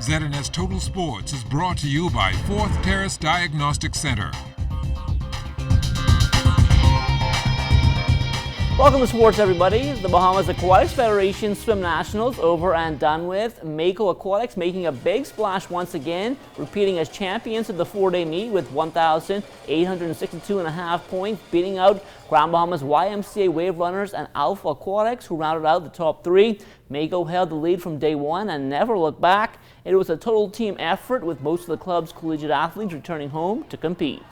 ZNS Total Sports is brought to you by 4th Terrace Diagnostic Center. Welcome to sports, everybody. The Bahamas Aquatics Federation Swim Nationals over and done with. Mako Aquatics making a big splash once again, repeating as champions of the four-day meet with 1,862.5 points, beating out Grand Bahamas YMCA Wave Runners and Alpha Aquatics, who rounded out the top three. Mako held the lead from day one and never looked back. It was a total team effort with most of the club's collegiate athletes returning home to compete.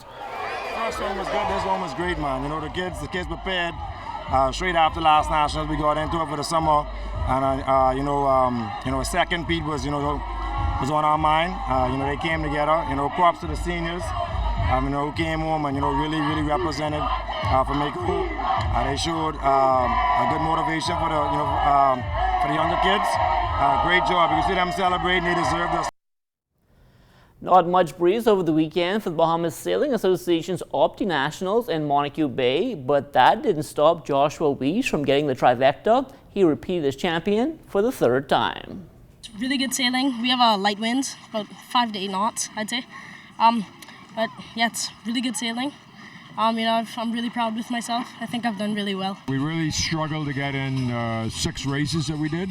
First one was good. This one was great, man. You know, the kids prepared. Straight after last nationals, we got into it for the summer, and second Pete was was on our mind. They came together. Props to the seniors, who came home and really represented for Mako. They showed a good motivation for the younger kids. Great job. You see them celebrating. They deserve this. Not much breeze over the weekend for the Bahamas Sailing Association's Opti Nationals in Montague Bay, but that didn't stop Joshua Weiss from getting the trifecta. He repeated as champion for the third time. It's really good sailing. We have a light wind, about 5 to 8 knots, I'd say. But yeah, it's really good sailing. I'm really proud with myself. I think I've done really well. We really struggled to get in 6 races that we did,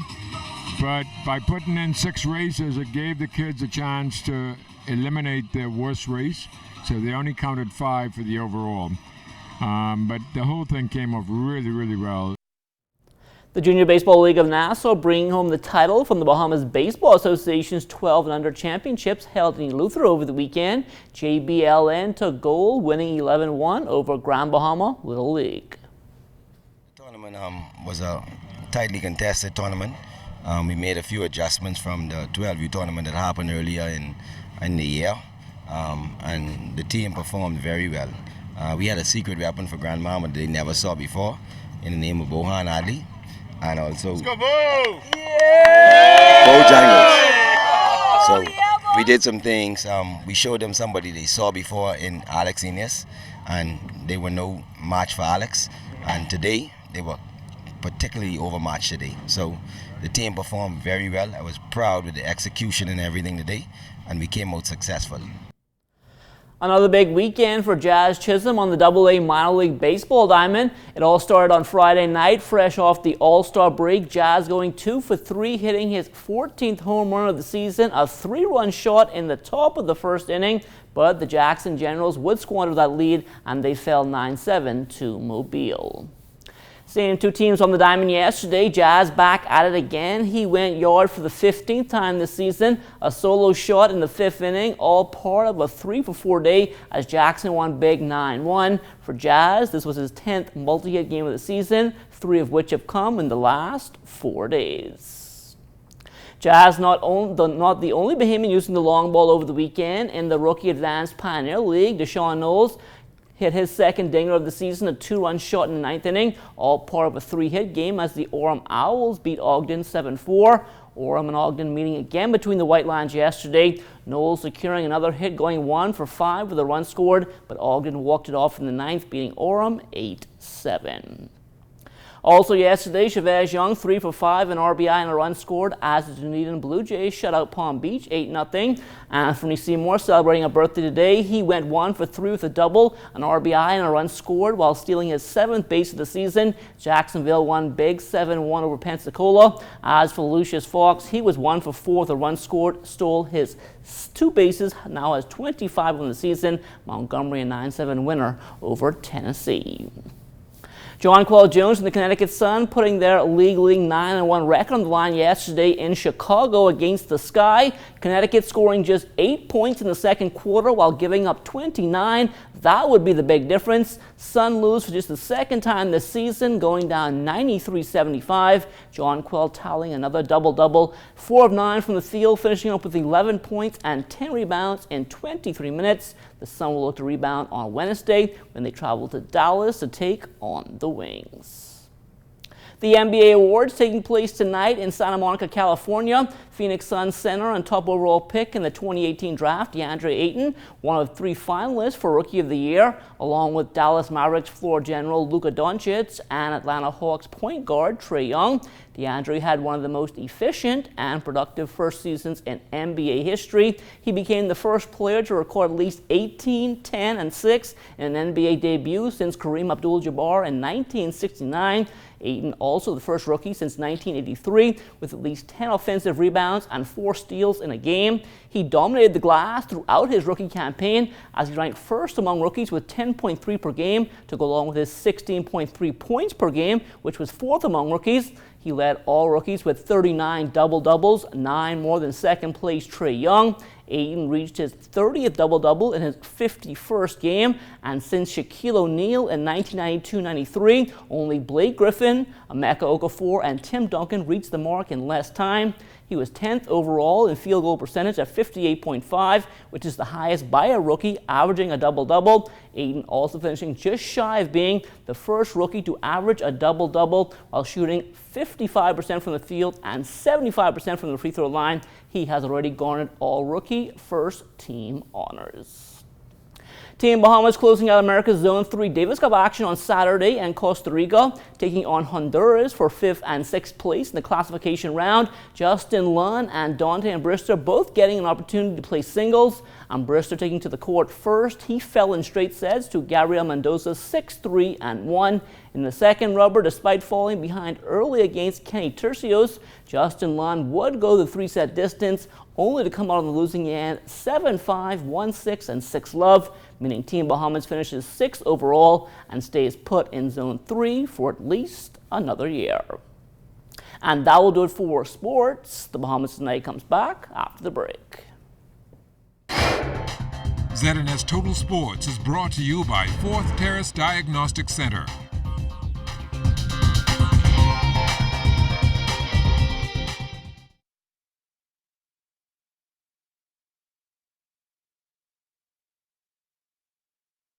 but by putting in 6 races, it gave the kids a chance to eliminate their worst race, so they only counted 5 for the overall. But the whole thing came off really well. The Junior Baseball League of Nassau bringing home the title from the Bahamas Baseball Association's 12 and under championships held in Eleuthera over the weekend. JBLN took gold, winning 11-1 over Grand Bahama Little League. The tournament was a tightly contested tournament. We made a few adjustments from the 12U tournament that happened earlier in the year, and the team performed very well. We had a secret weapon for Grand Bahama that they never saw before, in the name of Bohan Adli, and also Bojangles. So we did some things. We showed them somebody they saw before in Alex Ines, and they were no match for Alex. And today they were particularly overmatched today. So the team performed very well. I was proud with the execution and everything today, and we came out successful. Another big weekend for Jazz Chisholm on the AA Minor League Baseball diamond. It all started on Friday night, fresh off the All-Star break. Jazz going 2 for 3, hitting his 14th home run of the season, a 3-run shot in the top of the first inning, but the Jackson Generals would squander that lead, and they fell 9-7 to Mobile. Seeing 2 teams on the diamond yesterday, Jazz back at it again. He went yard for the 15th time this season. A solo shot in the 5th inning, all part of a 3 for 4 day as Jackson won big 9-1. For Jazz, this was his 10th multi-hit game of the season, 3 of which have come in the last 4 days. Jazz not the only Bahamian using the long ball over the weekend. In the Rookie Advanced Pioneer League, Deshaun Knowles hit his second dinger of the season, a 2-run shot in the 9th inning, all part of a 3-hit game as the Orem Owls beat Ogden 7-4. Orem and Ogden meeting again between the White Lines yesterday. Knowles securing another hit, going 1 for 5 with a run scored, but Ogden walked it off in the 9th, beating Orem 8-7. Also yesterday, Chavez Young 3 for 5, an RBI and a run scored as the Dunedin Blue Jays shut out Palm Beach 8-0. Anthony Seymour celebrating a birthday today. He went 1 for 3 with a double, an RBI and a run scored while stealing his 7th base of the season. Jacksonville won big 7-1 over Pensacola. As for Lucius Fox, he was 1 for 4 with a run scored, stole his 2 bases, now has 25 on the season. Montgomery a 9-7 winner over Tennessee. Jonquel Jones and the Connecticut Sun putting their league-leading 9-1 record on the line yesterday in Chicago against the Sky. Connecticut scoring just 8 points in the second quarter while giving up 29. That would be the big difference. Sun lose for just the second time this season, going down 93-75. Jonquel tallying another double-double. 4 of 9 from the field, finishing up with 11 points and 10 rebounds in 23 minutes. The Sun will look to rebound on Wednesday when they travel to Dallas to take on the Wings. The NBA Awards taking place tonight in Santa Monica, California. Phoenix Suns center and top overall pick in the 2018 draft, DeAndre Ayton, one of 3 finalists for Rookie of the Year, along with Dallas Mavericks floor general Luka Doncic and Atlanta Hawks point guard Trae Young. DeAndre had one of the most efficient and productive first seasons in NBA history. He became the first player to record at least 18, 10, and 6 in an NBA debut since Kareem Abdul-Jabbar in 1969. Ayton also the first rookie since 1983 with at least 10 offensive rebounds and 4 steals in a game. He dominated the glass throughout his rookie campaign as he ranked first among rookies with 10.3 per game to go along with his 16.3 points per game, which was 4th among rookies. He led all rookies with 39 double-doubles, 9 more than second-place Trae Young. Ayton reached his 30th double-double in his 51st game, and since Shaquille O'Neal in 1992-93, only Blake Griffin, Emeka Okafor, and Tim Duncan reached the mark in less time. He was 10th overall in field goal percentage at 58.5, which is the highest by a rookie, averaging a double-double. Ayton also finishing just shy of being the first rookie to average a double-double while shooting 55% from the field and 75% from the free throw line. He has already garnered all-rookie first-team honors. Team Bahamas closing out America's Zone 3 Davis Cup action on Saturday, and Costa Rica taking on Honduras for 5th and 6th place in the classification round. Justin Lunn and Dante Brister both getting an opportunity to play singles. And Brister taking to the court first. He fell in straight sets to Gabriel Mendoza 6-3 and 1. In the second rubber, despite falling behind early against Kenny Tercios, Justin Lunn would go the 3-set distance, only to come out on the losing end 7-5, 1-6, and 6-love, meaning Team Bahamas finishes 6th overall and stays put in Zone 3 for at least another year. And that will do it for sports. The Bahamas Tonight comes back after the break. ZNS Total Sports is brought to you by 4th Terrace Diagnostic Center.